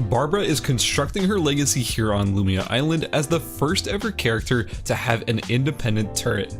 Barbara is constructing her legacy here on Lumia Island as the first ever character to have an independent turret.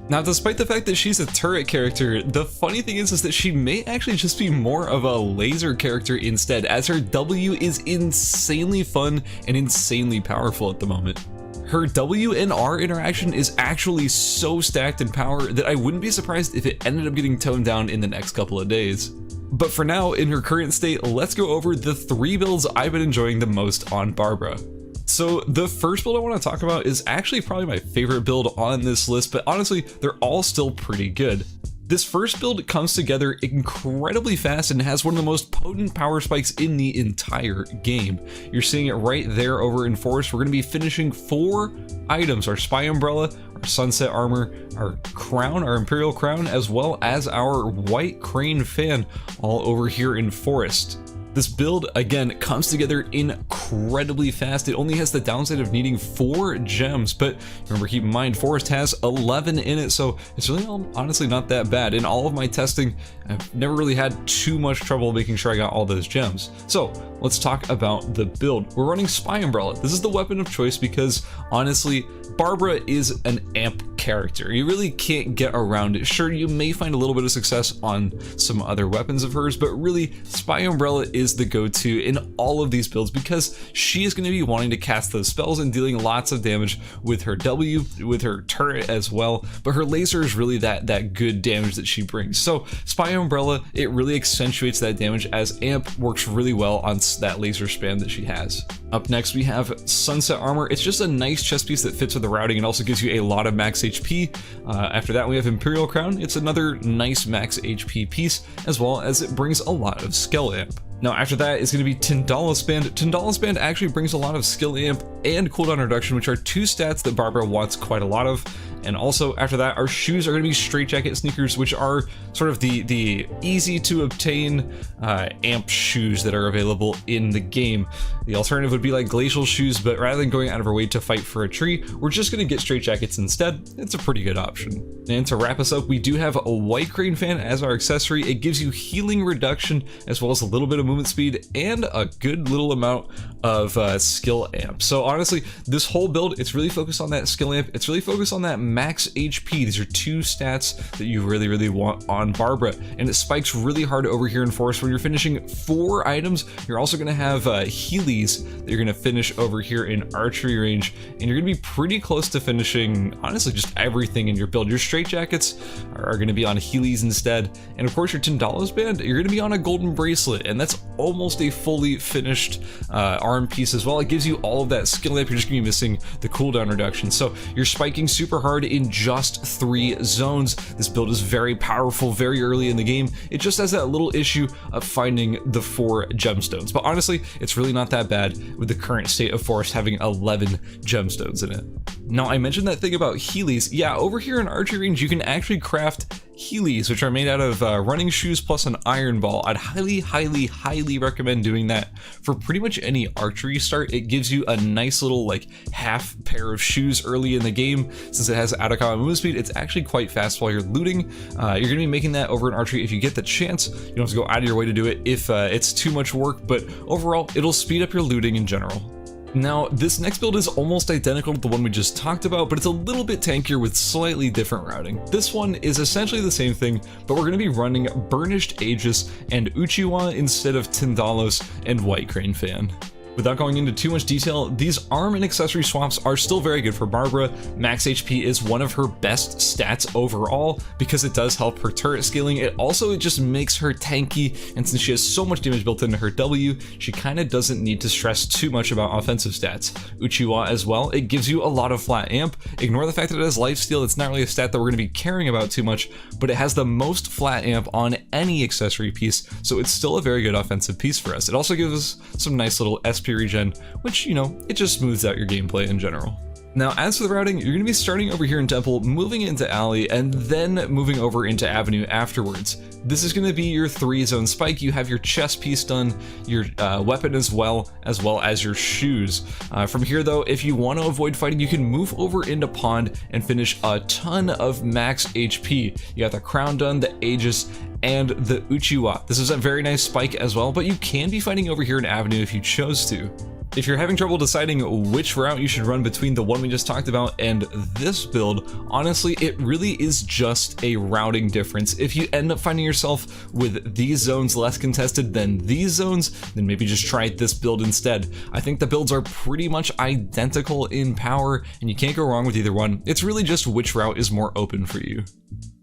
Now, despite the fact that she's a turret character, the funny thing is that she may actually just be more of a laser character instead, as her W is insanely fun and insanely powerful at the moment. Her W and R interaction is actually so stacked in power that I wouldn't be surprised if it ended up getting toned down in the next couple of days. But for now, in her current state, let's go over the 3 builds I've been enjoying the most on Barbara. So the first build I want to talk about is actually probably my favorite build on this list, but honestly, they're all still pretty good. This first build comes together incredibly fast and has one of the most potent power spikes in the entire game. You're seeing it right there over in Forest. We're going to be finishing 4 items: our Spy Umbrella, our Sunset Armor, our Crown, our Imperial Crown, as well as our White Crane Fan, all over here in Forest. This build, again, comes together incredibly fast. It only has the downside of needing 4 gems, but remember, keep in mind, Forest has 11 in it, so it's really honestly not that bad. In all of my testing, I've never really had too much trouble making sure I got all those gems. So let's talk about the build. We're running Spy Umbrella. This is the weapon of choice because, honestly, Barbara is an amp character. You really can't get around it. Sure, you may find a little bit of success on some other weapons of hers, but really, Spy Umbrella is the go-to in all of these builds because she is going to be wanting to cast those spells and dealing lots of damage with her W, with her turret as well, but her laser is really that good damage that she brings. So Spy Umbrella, it really accentuates that damage as amp works really well on that laser span that she has. Up next, we have Sunset Armor. It's just a nice chest piece that fits with the routing and also gives you a lot of max HP. After that, we have Imperial Crown. It's another nice max HP piece, as well as it brings a lot of skill amp. Now after that is going to be Tindalos Band. Tindalos Band actually brings a lot of skill amp and cooldown reduction, which are 2 stats that Barbara wants quite a lot of. And also after that, our shoes are going to be Straitjacket sneakers, which are sort of the easy to obtain amp shoes that are available in the game. The alternative would be like glacial shoes, but rather than going out of our way to fight for a tree, we're just going to get Straitjackets instead. It's a pretty good option. And to wrap us up, we do have a White Crane Fan as our accessory. It gives you healing reduction as well as a little bit of movement speed and a good little amount of skill amp. So honestly, this whole build, it's really focused on that skill amp. It's really focused on that max HP. These are 2 stats that you really want on Barbara, and it spikes really hard over here in Forest. When you're finishing 4 items, you're also going to have Heelys that you're going to finish over here in archery range, and you're going to be pretty close to finishing, honestly, just everything in your build. Your Straitjackets are going to be on Heelys instead, and of course your $10 band, you're going to be on a golden bracelet, and that's almost a fully finished arm piece as well. It gives you all of that skill amp. You're just going to be missing the cooldown reduction. So you're spiking super hard in just 3 zones. This build is very powerful very early in the game. It just has that little issue of finding the 4 gemstones. But honestly, it's really not that bad with the current state of Forest having 11 gemstones in it. Now, I mentioned that thing about Heelys. Yeah, over here in archery range, you can actually craft Heelys, which are made out of running shoes plus an iron ball. I'd highly recommend doing that for pretty much any archery start. It gives you a nice little like half pair of shoes early in the game. Since it has out of combat movement speed, it's actually quite fast while you're looting. You're gonna be making that over in archery if you get the chance. You don't have to go out of your way to do it if it's too much work, but overall, it'll speed up your looting in general. Now, this next build is almost identical to the one we just talked about, but it's a little bit tankier with slightly different routing. This one is essentially the same thing, but we're going to be running Burnished Aegis and Uchiwa instead of Tindalos and White Crane Fan. Without going into too much detail, these arm and accessory swaps are still very good for Barbara. Max HP is one of her best stats overall because it does help her turret scaling. It just makes her tanky, and since she has so much damage built into her W, she kind of doesn't need to stress too much about offensive stats. Uchiwa as well, it gives you a lot of flat amp. Ignore the fact that it has lifesteal. It's not really a stat that we're going to be caring about too much, but it has the most flat amp on any accessory piece, so it's still a very good offensive piece for us. It also gives us some nice little SP regen, which, you know, it just smooths out your gameplay in general. Now, as for the routing, you're going to be starting over here in Temple, moving into Alley, and then moving over into Avenue afterwards. This is going to be your 3-zone spike. You have your chest piece done, your weapon as well as your shoes. From here, though, if you want to avoid fighting, you can move over into Pond and finish a ton of max HP. You got the crown done, the Aegis, and the Uchiwa. This is a very nice spike as well, but you can be fighting over here in Avenue if you chose to. If you're having trouble deciding which route you should run between the one we just talked about and this build, honestly, it really is just a routing difference. If you end up finding yourself with these zones less contested than these zones, then maybe just try this build instead. I think the builds are pretty much identical in power, and you can't go wrong with either one. It's really just which route is more open for you.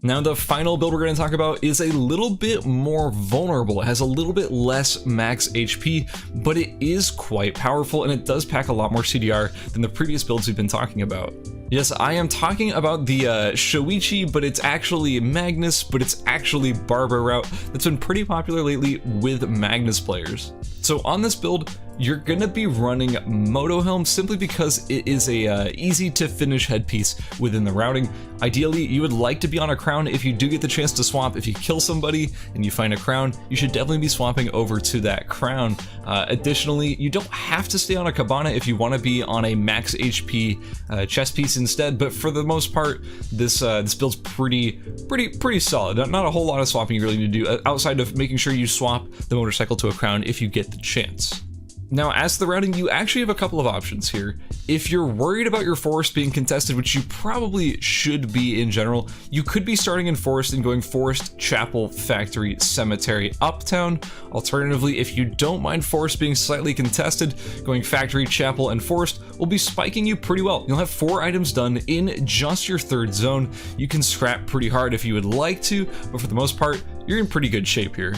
Now, the final build we're going to talk about is a little bit more vulnerable. It has a little bit less max HP, but it is quite powerful, and it does pack a lot more CDR than the previous builds we've been talking about. Yes, I am talking about the Shoichi, but it's actually Magnus, but it's actually Barbara route that's been pretty popular lately with Magnus players. So on this build, you're gonna be running Moto Helm simply because it is a easy to finish headpiece within the routing. Ideally, you would like to be on a crown if you do get the chance to swap. If you kill somebody and you find a crown, you should definitely be swapping over to that crown. Additionally, you don't have to stay on a cabana if you want to be on a max HP chest piece instead, but for the most part, this build's pretty solid. Not a whole lot of swapping you really need to do outside of making sure you swap the motorcycle to a crown if you get the chance. Now, as to the routing, you actually have a couple of options here. If you're worried about your forest being contested, which you probably should be in general, you could be starting in forest and going forest, chapel, factory, cemetery, uptown. Alternatively, if you don't mind forest being slightly contested, going factory, chapel, and forest will be spiking you pretty well. You'll have 4 items done in just your 3rd zone. You can scrap pretty hard if you would like to, but for the most part, you're in pretty good shape here.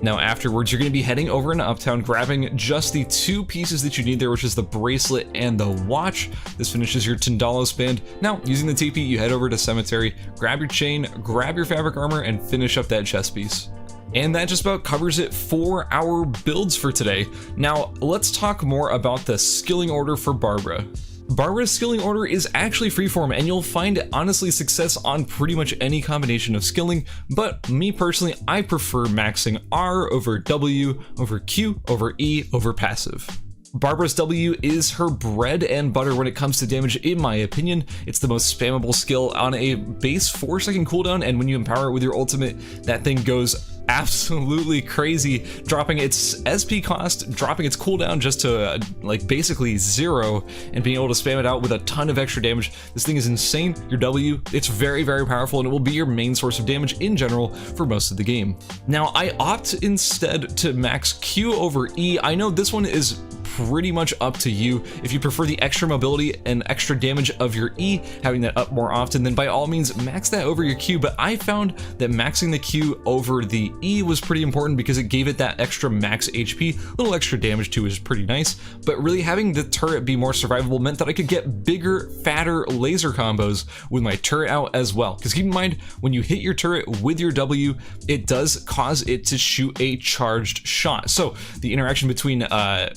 Now afterwards, you're going to be heading over into Uptown, grabbing just the 2 pieces that you need there, which is the bracelet and the watch. This finishes your Tindalos band. Now, using the TP, you head over to Cemetery, grab your chain, grab your fabric armor, and finish up that chest piece. And that just about covers it for our builds for today. Now, let's talk more about the skilling order for Barbara. Barbara's skilling order is actually freeform, and you'll find honestly success on pretty much any combination of skilling, but me personally, I prefer maxing R over W over Q over E over passive. Barbara's W is her bread and butter when it comes to damage, in my opinion. It's the most spammable skill on a base 4-second cooldown, and when you empower it with your ultimate, that thing goes absolutely crazy, dropping its SP cost, dropping its cooldown just to like basically 0, and being able to spam it out with a ton of extra damage. This thing is insane. Your W, it's very powerful, and it will be your main source of damage in general for most of the game. Now, I opt instead to max Q over E. I know this one is pretty much up to you. If you prefer the extra mobility and extra damage of your E, having that up more often, then by all means max that over your Q, but I found that maxing the Q over the E was pretty important because it gave it that extra max HP, a little extra damage too is pretty nice, but really having the turret be more survivable meant that I could get bigger, fatter laser combos with my turret out as well. Because keep in mind, when you hit your turret with your W, it does cause it to shoot a charged shot. So the interaction between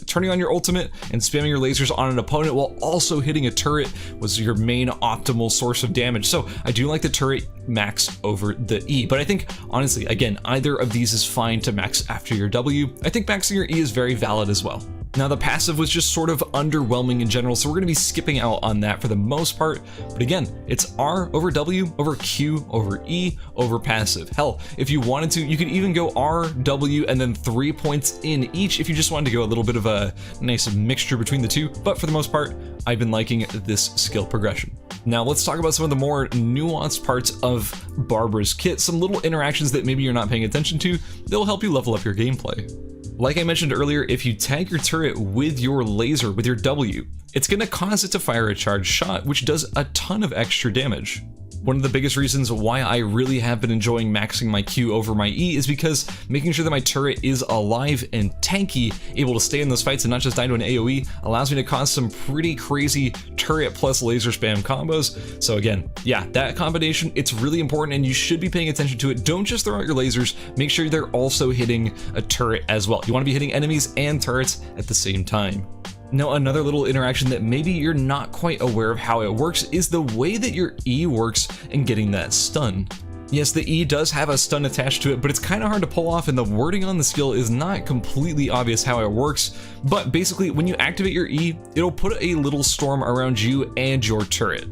turning on your ultimate and spamming your lasers on an opponent while also hitting a turret was your main optimal source of damage. So I do like the turret max over the E, but I think honestly, again, either of these is fine to max after your W. I think maxing your E is very valid as well. Now, the passive was just sort of underwhelming in general, so we're going to be skipping out on that for the most part. But again, it's R over W over Q over E over passive. Hell, if you wanted to, you could even go R, W, and then 3 points in each if you just wanted to go a little bit of a nice mixture between the two. But for the most part, I've been liking this skill progression. Now, let's talk about some of the more nuanced parts of Barbara's kit, some little interactions that maybe you're not paying attention to that will help you level up your gameplay. Like I mentioned earlier, if you tag your turret with your laser, with your W, it's going to cause it to fire a charged shot, which does a ton of extra damage. One of the biggest reasons why I really have been enjoying maxing my Q over my E is because making sure that my turret is alive and tanky, able to stay in those fights and not just die to an AoE, allows me to cause some pretty crazy turret plus laser spam combos. So again, yeah, that combination, it's really important and you should be paying attention to it. Don't just throw out your lasers, make sure they're also hitting a turret as well. You want to be hitting enemies and turrets at the same time. Now, another little interaction that maybe you're not quite aware of how it works is the way that your E works in getting that stun. Yes, the E does have a stun attached to it, but it's kind of hard to pull off and the wording on the skill is not completely obvious how it works. But basically, when you activate your E, it'll put a little storm around you and your turret.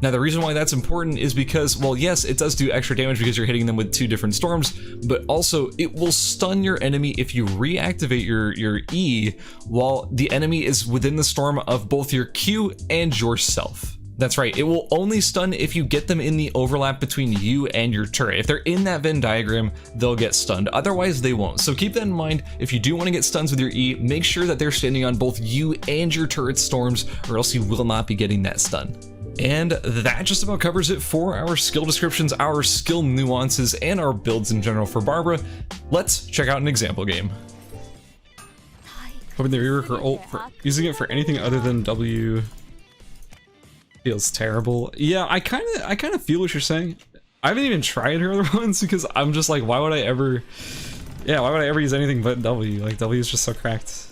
Now, the reason why that's important is because, well, yes, it does do extra damage because you're hitting them with 2 different storms, but also it will stun your enemy if you reactivate your E while the enemy is within the storm of both your Q and yourself. That's right, it will only stun if you get them in the overlap between you and your turret. If they're in that Venn diagram, they'll get stunned. Otherwise, they won't. So keep that in mind. If you do want to get stuns with your E, make sure that they're standing on both you and your turret's storms, or else you will not be getting that stun. And that just about covers it for our skill descriptions, our skill nuances, and our builds in general for Barbara. Let's check out an example game. Hoping the rework her ult for using it for anything other than W feels terrible. Yeah, I kind of feel what you're saying. I haven't even tried her other ones because I'm just like, why would I ever use anything but W? Like, W is just so cracked.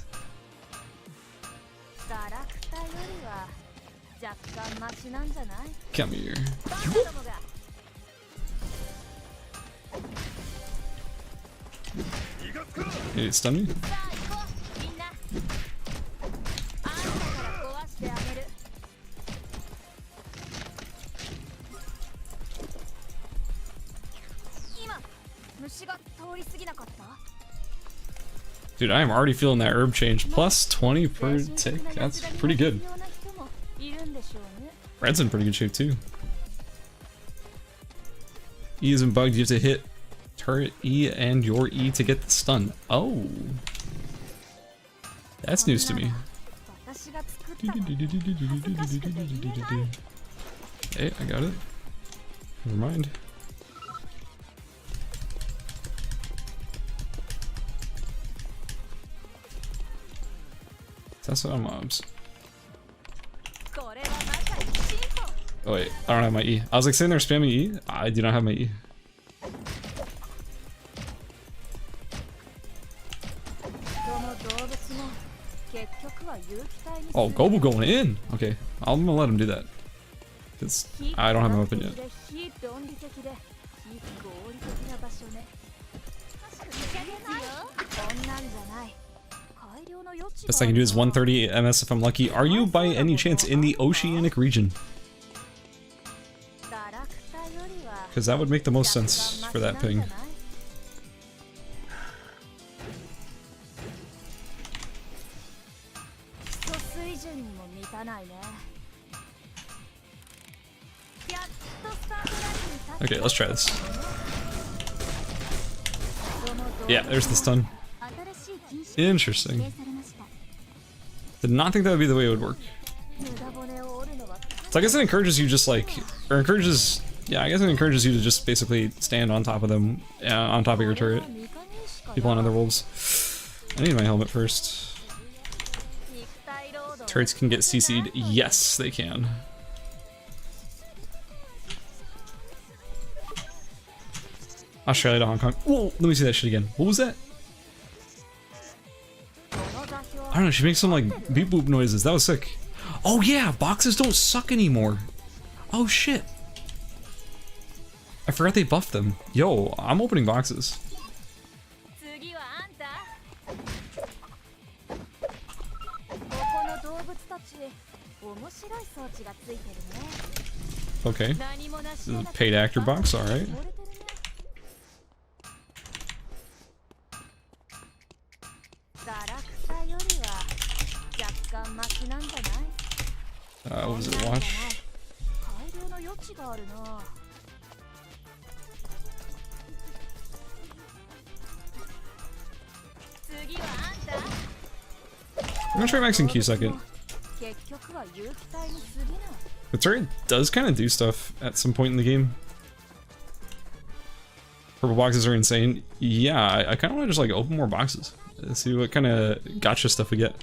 Come here. Hey, stun me? Dude, I am already feeling that herb change. Plus 20 per tick. That's pretty good. Red's in pretty good shape too. E isn't bugged, you have to hit turret E and your E to get the stun. Oh. That's news to me. Hey, I got it. Never mind. Test it on mobs. Oh wait, I don't have my E. I was like sitting there spamming E. I do not have my E. Oh, Gobu going in. Okay, I'm gonna let him do that. Cause I don't have him open yet. Best I can do is 130 MS if I'm lucky. Are you by any chance in the Oceanic region? Because that would make the most sense for that ping. Okay, let's try this. Yeah, there's the stun. Interesting. Did not think that would be the way it would work. So I guess it encourages you just like, or encourages, yeah, I guess it encourages you to just basically stand on top of them, on top of your turret. People on other wolves. I need my helmet first. Turrets can get CC'd. Yes, they can. Australia to Hong Kong. Whoa, let me see that shit again. What was that? I don't know, she makes some like beep boop noises. That was sick. Oh yeah, boxes don't suck anymore. Oh shit. I forgot they buffed them. Yo, I'm opening boxes. Okay. This is a paid actor box, alright. What was it? Watch. I'm gonna try maxing Q second. The turret does kind of do stuff at some point in the game. Purple boxes are insane. Yeah, I kind of want to just like open more boxes. See what kind of gotcha stuff we get.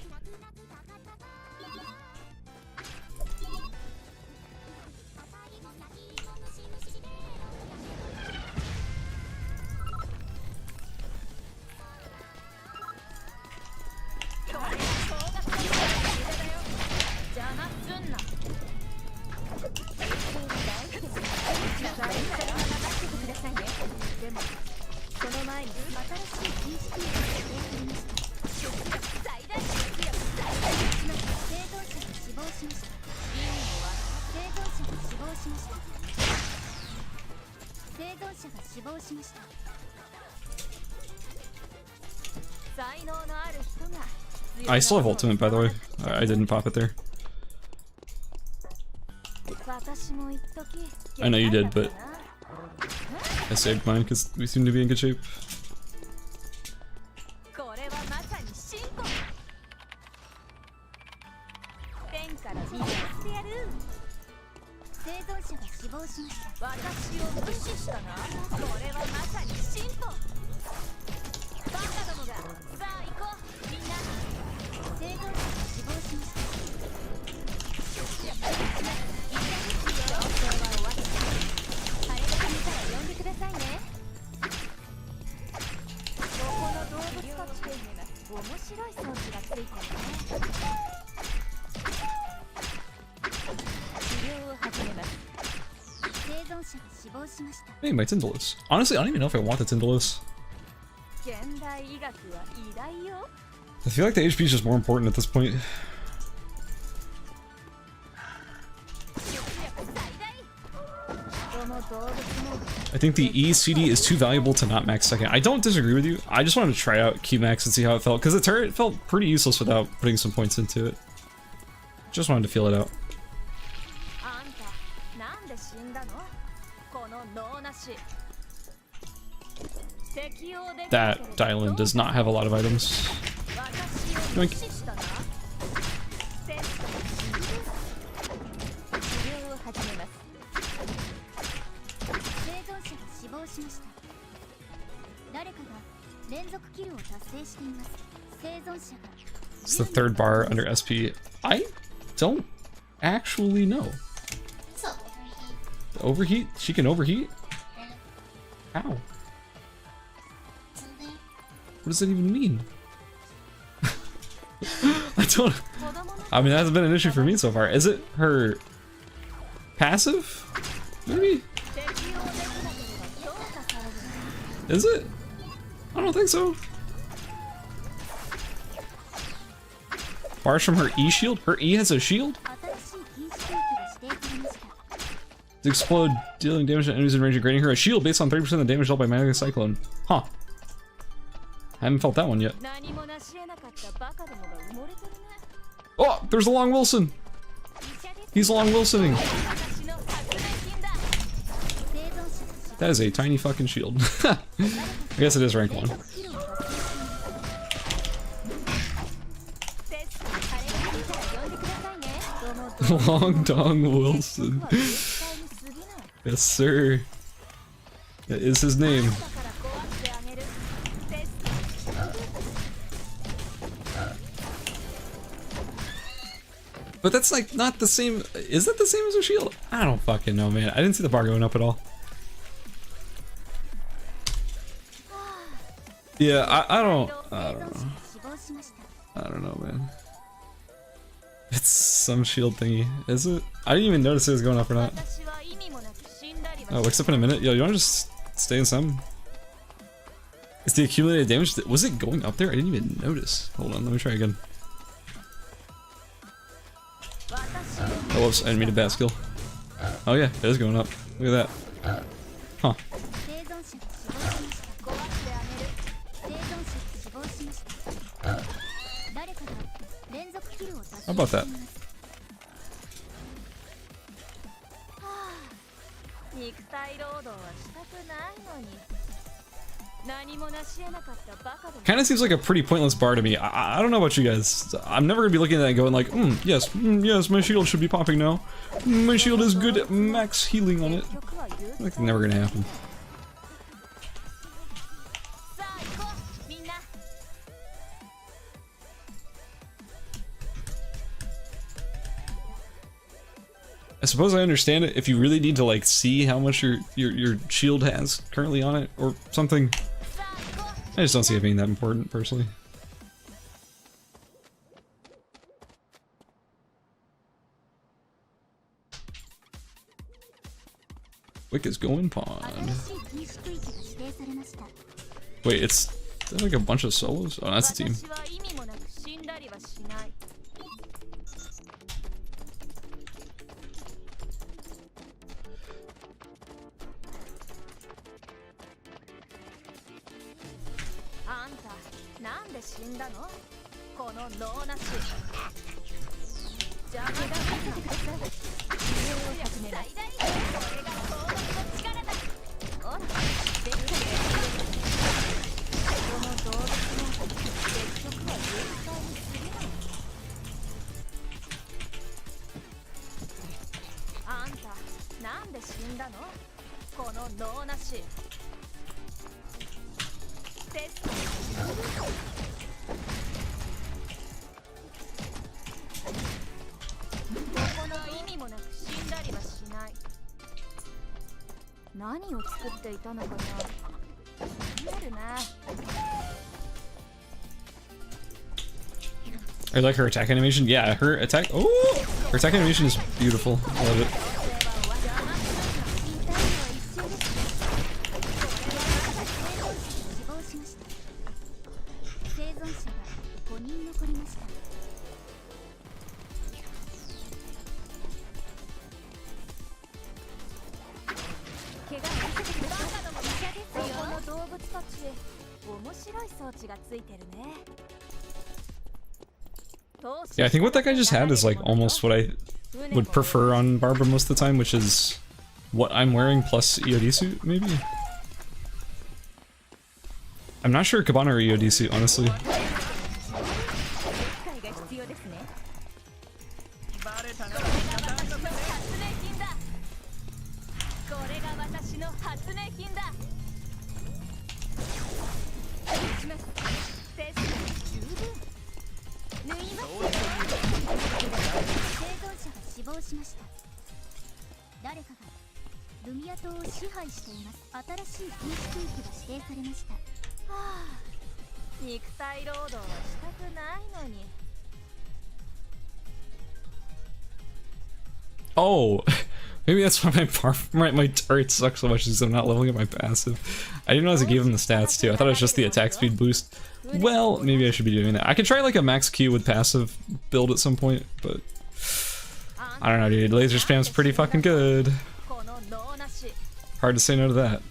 I still have ultimate, by the way. I didn't pop it there. I know you did, but I saved mine because we seem to be in good shape. Hey, my Tindalos. Honestly, I don't even know if I want the Tindalos. I feel like the HP is just more important at this point. I think the ECD is too valuable to not max second. I don't disagree with you. I just wanted to try out Q-Max and see how it felt, because the turret felt pretty useless without putting some points into it. Just wanted to feel it out. That Dylan does not have a lot of items. Yoink. It's the third bar under SP. I don't actually know. Overheat? She can overheat? How? What does that even mean? I don't... I mean, that hasn't been an issue for me so far. Is it her passive? Maybe? Is it? I don't think so. Bars from her E shield? Her E has a shield? To explode, dealing damage to enemies in range and granting her a shield based on 30% of the damage dealt by Magnetic Cyclone. Huh. I haven't felt that one yet. Oh, there's a Long Wilson! He's Long Wilsoning. That is a tiny fucking shield. I guess it is rank 1. Long Dong Wilson. Yes, sir. That is his name. But that's like not the same. Is that the same as a shield? I don't fucking know, man. I didn't see the bar going up at all. Yeah, I don't know. I don't know, man. It's some shield thingy. Is it? I didn't even notice it was going up or not. Oh, wakes up in a minute. Yo, you wanna just stay in some? Is the accumulated damage, was it going up there? I didn't even notice. Hold on, let me try again. Oh, whoops, I didn't mean to bat skill. Oh yeah, it is going up. Look at that. Huh. How about that? Kind of seems like a pretty pointless bar to me. I don't know about you guys. I'm never gonna be looking at that and going like, yes, yes, my shield should be popping now. My shield is good at max healing on it. That's never gonna happen. I suppose I understand it if you really need to like see how much your shield has currently on it or something. I just don't see it being that important personally. Wick is going pond. Wait, it's is that like a bunch of solos? Oh, that's a team. なんで死んだのこの脳なし邪魔ださせてくださいを始めますこれが攻撃の力だほらできるこの動物も結局は限界にすぎないあんたなんで死んだのこの脳なしテストここの意味もなく死んだりはしない何を作っていたのかな気になるな I like her attack animation. Yeah, her attack. Oh, her attack animation is beautiful. I love it. Yeah, I think what that guy just had is like almost what I would prefer on Barbara most of the time, which is what I'm wearing plus EOD suit, maybe? I'm not sure Cabana or EOD suit, honestly. Oh, maybe that's why my turret sucks so much is I'm not leveling up my passive. I didn't realize I gave him the stats too. I thought it was just the attack speed boost. Well, maybe I should be doing that. I could try like a max Q with passive build at some point, but I don't know, dude. Laser spam's pretty fucking good. Hard to say no to that.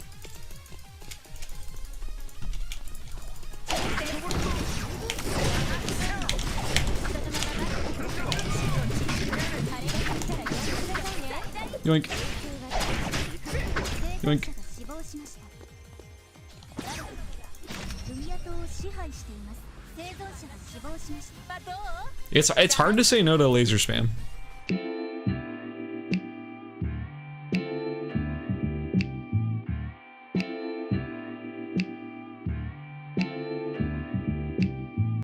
Yoink. Yoink. It's hard to say no to laser spam.